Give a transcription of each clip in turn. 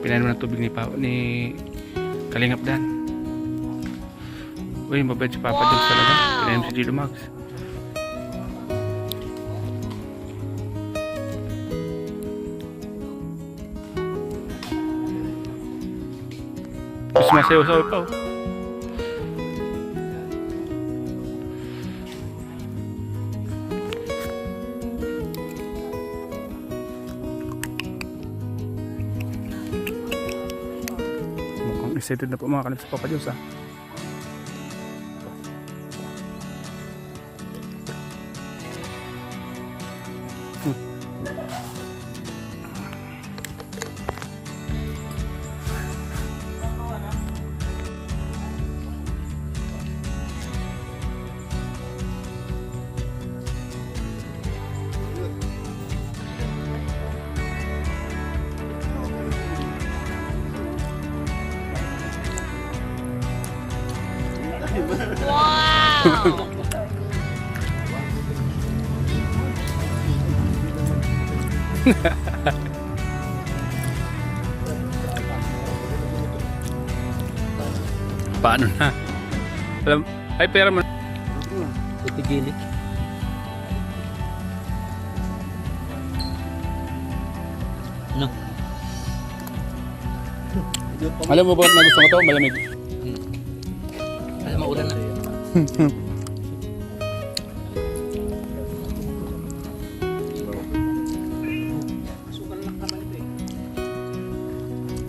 Pinain mo ng tubig ni Kalingap Dan. Uy, mabait si Papa Jones talaga. Pinain mo si Gilo Mags. Mas masayaw-sayaw pa oh. Mukhang excited na po mga kanip sa Papa Jones ah. Wow! Paano na? Alam, ay pera mo. Itigili. Ano? Alam mo bakit nagustuhan ko to? Malamig. Ay, maulan na.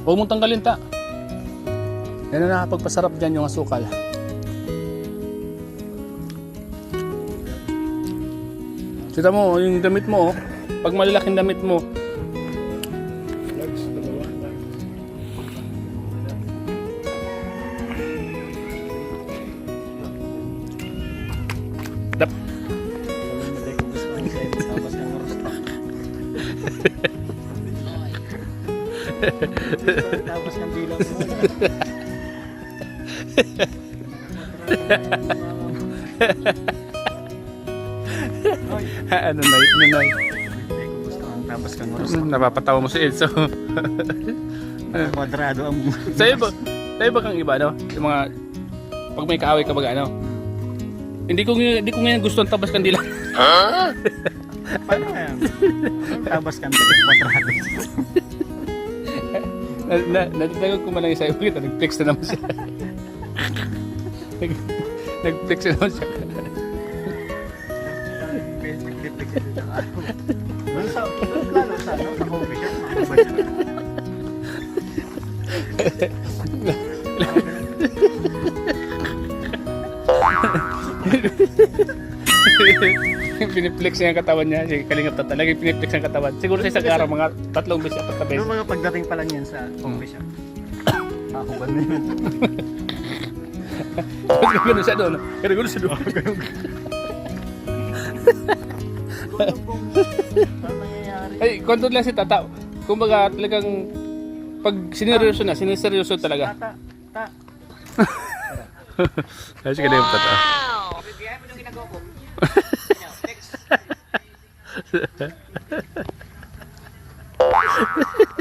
Huwag mong tanggalin ta. Yan na nakapagpasarap dyan yung asukal. Kita mo, yung damit mo, oh. Pag malalaking damit mo, dap. Tapos ng bilang mo. Ano na, Tapos kang oras. napapatawa mo si Elso. Kwadrado ang Sa'yo ba kang iba, no? Yung mga, pag may kaaway ka baga, ano? Hindi ko ngayon gusto ang tabas kandila. Paano yan? Tapos kang kwadrado. Nadagdag ko man lang sa'yo kita, nag-flex na naman siya. Nag-flex na naman siya. Lalo sa coffee shop. Piniplex niya ang katawan niya. Si Kalingap na talaga piniplex ang katawan. Siguro sa isang araw, mga 3 beses, 4 beses. Yung mga pagdating pa lang yan sa coffee shop. Ako ba na yun? Tapos gano'n siya doon. Pero gano'n siya doon. Ay, kontrol lang si Tata. Kumbaga talagang pag sineryoso na, siniseryoso talaga. Ta. Ay, sige na yung Tata. Bibigyan mo nung ginagawa ko.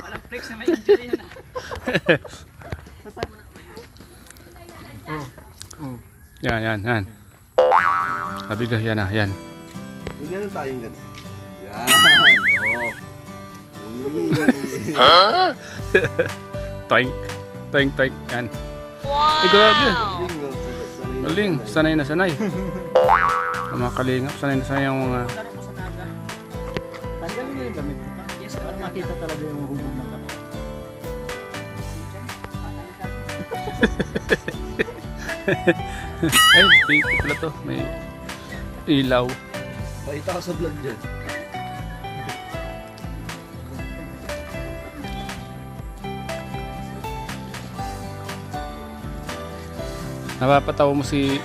Walang flex na may injury na. Yan. Sabi ka, yan na, yan. Ganun tayong ganun. Yan. Toink. Yan. Ay, grabe. Maling, sanay na sanay. Ang mga Kalingap, sanay na sanay yung mga... Tanggalin niyo yung damit ko. Yes, para makita talaga yung hubog ng kapal. Ay, fake pala to. May ilaw. Pakita ka sa vlog dyan. Napapatawa mo si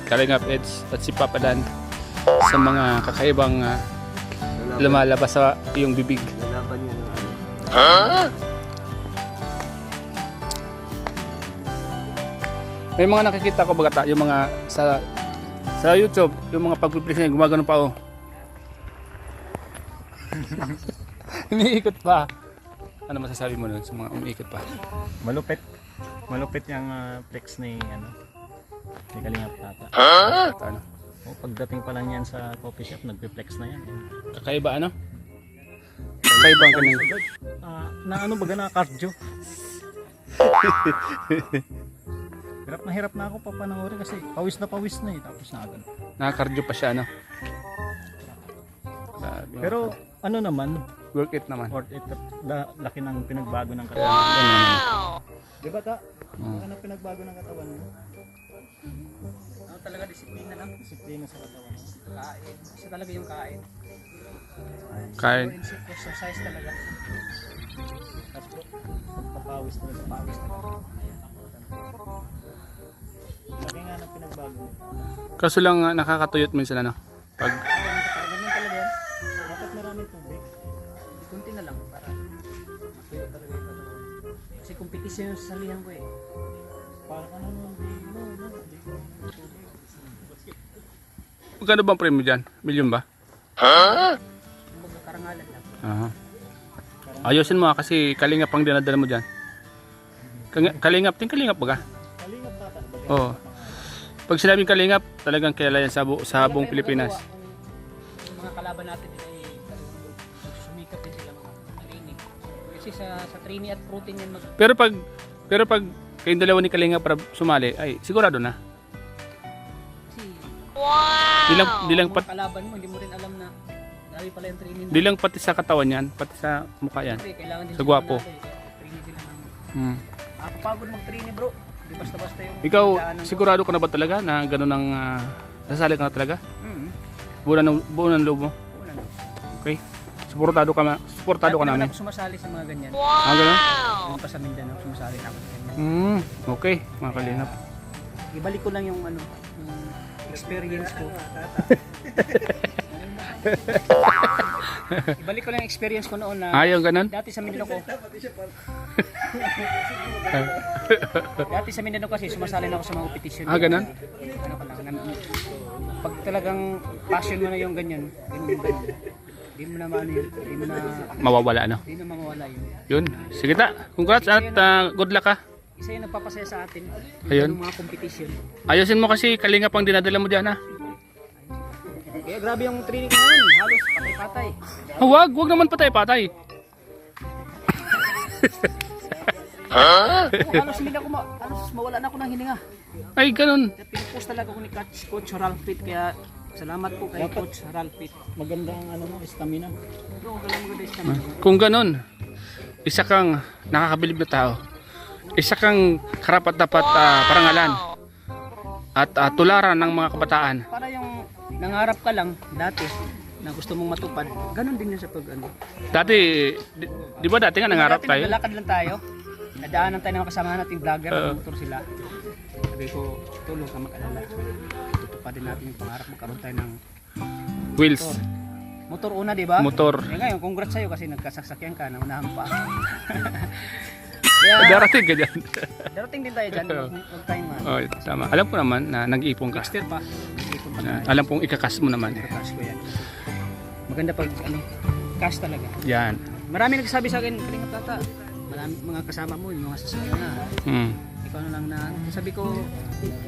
Kalingap Eds at si Papa Dan sa mga kakaibang lumalabas sa iyong bibig. Lalaban niya ng ano. May mga nakikita ko bagata, yung mga sa YouTube, yung mga pag-publish niya, gumagano pa oh. Umiikot pa. Ano masasabi mo nun sa mga umiikot pa? Malupit. Malupit yung flex ni ni Kalingap Tata. At ano? O, pagdating pa lang yan sa coffee shop, nagpe-flex na yan. Kakaiba ano? Kakaiba ang kanina. Na ano baga na cardio. Hirap na ako papanoorin kasi pawis na eh. Tapos na agad. Nakakardio pa siya ano? Sabi mo. Pero ano naman, Work it naman. worth it. Laki ng pinagbago ng katawan. Wow! Di ba ta? Laki ng pinagbago ng katawan mo. Ano talaga, disiplina lang. Disiplina sa katawan. Kain. Kasi talaga yung kain. Kain. Exercise talaga. Tapos papawis talaga. Pawis talaga. Laki nga ng pinagbago. Kaso lang nakakatuyot minsan ano? Pag Ganyan talaga yan. Dapat maraming tubig. Kunti na lang para matuyo talaga yung katawan. Kasi competition yung sasalihan ko eh. Parang ano nung magkano bang premyo dyan? Milyon ba? kumbaga karangalan lang. Aha. Ayusin mo kasi kalingap ang dinadala mo dyan. Kalingap ba ka? Kalingap Tata. Oo. Pag sinabing kalingap, talagang kilala yan sa buong Pilipinas. Yung mga kalaban natin ay sumikap din sila mga training. Kasi sa training at protein yan Pero pag kayong dalawa ni Kalingap para sumali, ay sigurado na. Kasi Di lang mga kalaban mo, hindi mo rin alam na dami pala yung training. Di lang pati sa katawan yan, pati sa mukha yan. Siyempre, kailangan din Sa sila gwapo. manalo eh. Training sila ng... Hmm. Nakakapagod mag-training bro. Hindi basta-basta yung... Ikaw, daanan ko. sigurado ka na ba talaga na gano'n ang sasali ka na talaga? Buo ng loob mo? Una na. Okay. Suportado ka Dati naman namin. ako sumasali sa mga ganyan. Gano'n? Yung pa sa Mindanao, sumasali na ako sa ganyan. Okay, mga Kalingap. Ibalik ko lang yung ano, yung experience ko. Ibalik ko lang yung experience ko noon na Ayaw gano'n? dati sa Mindanao ko. Dati sa Mindanao kasi sumasali na ako sa mga competition. Gano'n? Ano ka lang, pag talagang passion mo na yung ganyan, di mo na maano yun, di mo na Mawawala, ano? di na mawawala yun. Yun. Sige ta. Congrats at good luck ha. Isa yung nagpapasaya sa atin. Ayun. Yung mga competition. Ayusin mo kasi Kalingap ang dinadala mo dyan ha. Kaya grabe yung training ko ngayon, halos patay-patay. Huwag naman patay-patay. Halos hindi na ako halos mawala na ako ng hininga. Ay, ganun. Kaya pinupost talaga ako ni Coach Ralph Pitt, kaya salamat po kay Coach Ralph Pitt. Maganda ang ano mo, stamina. Bro, maganda yung stamina. Kung ganun, isa kang nakakabilib na tao. Isa kang karapat-dapat parangalan at tularan ng mga kabataan. Para yung nangarap ka lang dati na gusto mong matupad, ganun din yun sa pag ano. Dati, di ba dati nga nangarap Dati tayo? naglalakad lang tayo. Nadaanan tayo ng mga kasama nating vlogger, motor sila. Sabi ko, tulong ka mag-alala. Tutupadin natin yung pangarap, magkaroon tayo ng Wheels, motor una, di ba? motor. Eh ngayon, congrats sa'yo kasi nagkasaksakan ka, naunahan pa. Kaya, Darating ka dyan. darating din tayo dyan, huwag tayong man. Oh, tama. Alam ko naman na nag-iipon ka. Next year pa. Ipon pa tayo. Alam kong ikakas mo naman. Cash ko yan. Maganda pag ano, cash talaga. Yan. Marami nagsabi sa akin, Kalingap Tata, marami mga kasama mo, yung mga sasakyan na. Hmm. Ikaw na lang na, sabi ko,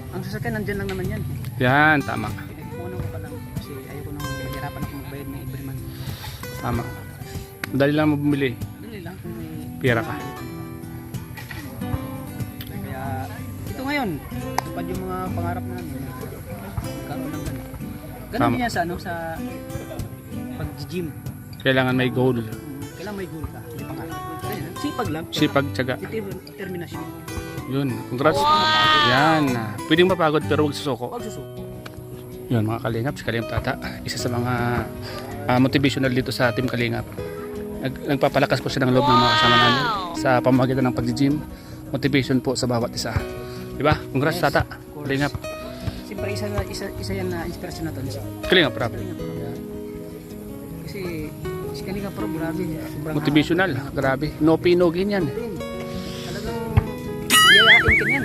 ang sasakyan nandyan lang naman yan. Yan, tama. Pinag-ipunan ko pa lang kasi ayoko nang mahirapan ako magbayad ng every month. Tama. Madali lang mo bumili. Dali lang kung may Pira ka. Kaya ito ngayon, tupad yung mga pangarap namin. Magkaroon ng ganun. Ganun Tama. din yan sa ano, sa pag-gym. Kailangan may goal. Kailangan may goal ka, may pangarap. Sipag lang. Sipag, tiyaga. Determinasyon. Yun. Congrats. Yan. Pwedeng mapagod pero huwag susuko. Huwag susuko. Yun mga Kalingap, si Kalingap Tata. Isa sa mga motivational dito sa Team Kalingap. Nagpapalakas po siya ng loob ng mga kasama namin sa pamamagitan ng pag-gym. Motivation po sa bawat isa. Diba? Congrats Yes, Tata. of course. Kalingap. Siyempre isa yan na inspirasyon natin. Kalingap rap. Kasi si Kalingap Pro, grabe. Sobrang Motivational. Grabe. No pinogin yan. talagang yayain ka niyan.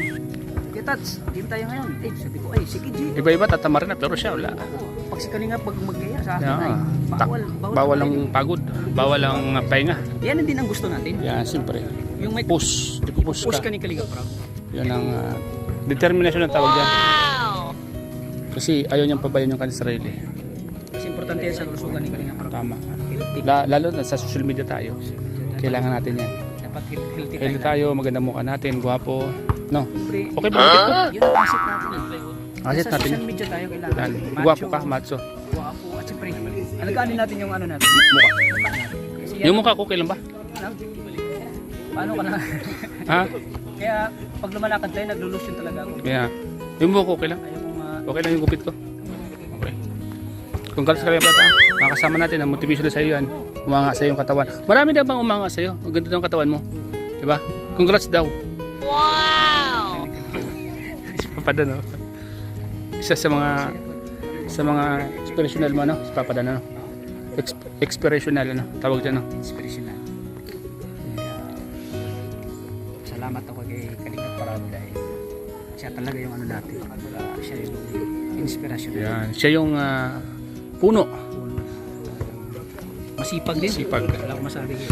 Kaya Tats, team tayo ngayon. Sabi ko, sige G. Iba-iba tatamarin na pero siya wala. pag si Kalinga pag mag-gaya sa akin Yeah. ay Bawal ang pagod, bawal ang pahinga. Yan din ang gusto natin. Yan, siyempre. Yung may Push, push push ka. ka ni Kalinga Prab. Yan ang determination ng tawag yan. Kasi ayaw niyang pabayan yung kanyang sarili. Kasi importante yan sa kalusugan ni Kalinga Prab. Tama. Healthy. Lalo na sa social media tayo. Kailangan natin yan. Dapat healthy Healthy tayo, maganda mukha natin, gwapo. No? Siyempre, Okay ba? Huh? yun ang asset natin. Asset Sa natin. social media tayo kailangan. Yan. Gwapo ka, macho. Gwapo. At siyempre, alaganin natin yung ano natin. Mukha. Kasi yan, Yung mukha ko, kailan ba? paano ka na? Ha? Kaya pag lumalakad tayo, naglulusyon talaga ako. Kaya, yung mukha ko, okay lang. Ayaw kong Okay lang yung gupit ko. Okay. Kung kalas ka lang plata, makasama natin ang motivation na sa iyo yan. Umanga sa iyo yung katawan. Marami na bang umanga sa iyo? Ang ganda ng katawan mo. Diba? Congrats daw. Wow! Si Papa Dan, no? Isa sa mga inspirational mo, no? Si Papa Dan, no? Inspirational, ano? Tawag dyan, no? inspirational. Salamat ako kay Kalinga Prab dahil siya talaga yung ano natin. Siya yung inspirasyon. Yan. Siya yung puno. Masipag din. Sipag. Wala akong masabi kay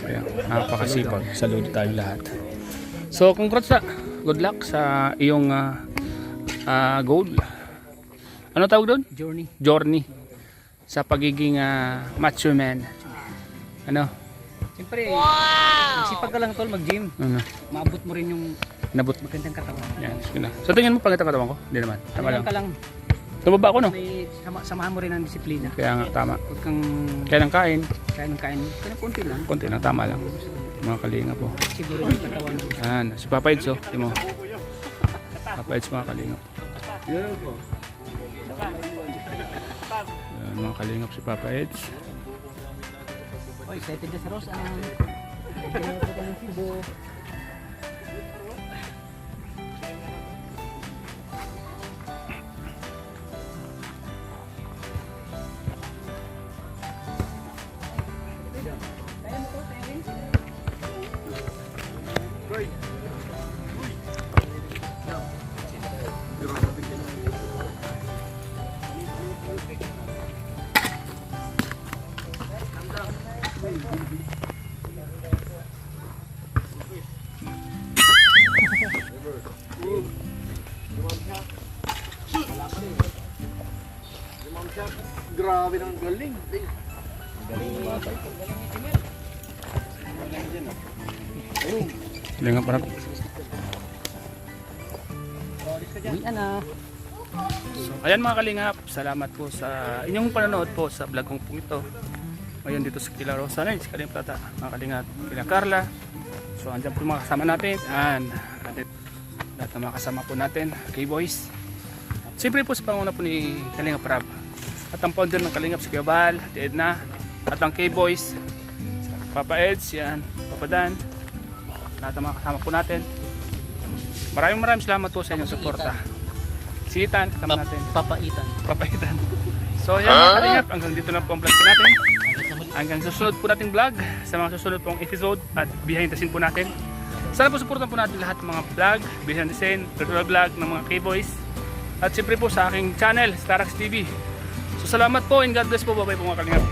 Kaya, napakasipag. Saludo tayong lahat. So, congrats na. Good luck sa iyong goal. Ano tawag doon? Journey. Journey. Sa pagiging macho man. Ano? Siyempre, magsipag ka lang tol, mag-gym. Ano? Maabot mo rin yung Nabot. magandang katawan. Yan. Sige na. So, tingin mo pangit ang katawan ko? Hindi naman. Tama lang. Ka lang. Tumaba ako, no? May samahan mo rin ang disiplina. Kaya nga, tama. Huwag kang Kaya ng kain. kain. Kaya konti lang. Konti lang, tama lang. Mga kalinga po. Siguro yung katawan mo. Yan. Si Papa Eds, oh. Di mo. Papa Eds, mga kalinga. Yan po. Yan, mga kalingap si Papa Eds. Oh, excited na si Ross. Grabe ng galing. Kalingap parang. Uwian na. So, ayan mga kalingap, salamat po sa inyong panonood po sa vlog kong po ito. Ngayon dito sa Kila Rosa, si Kalinga Plata, mga kalingap, Kila Carla. So andyan po yung mga kasama natin, and lahat ng mga kasama po natin, K-Boys. Siyempre po sa panguna po ni Kalinga Prab. At ang founder ng Kalingap si Kuya Bal, si Edna, at ang K-Boys, Papa Eds, yan, Papa Dan, lahat ng mga kasama po natin. Maraming salamat po sa inyong suporta. Si Ethan, kasama natin. Papaitan. Papaitan. So yan mga kalingap, hanggang dito na po ang vlog po natin. Hanggang susunod po nating vlog, sa mga susunod pong episode at behind the scene po natin. Sana po supportan po natin lahat ng mga vlog, behind the scene, virtual vlog ng mga K-Boys. At siyempre po sa aking channel, Starax TV. So salamat po and God bless po, bye-bye po mga kalingap.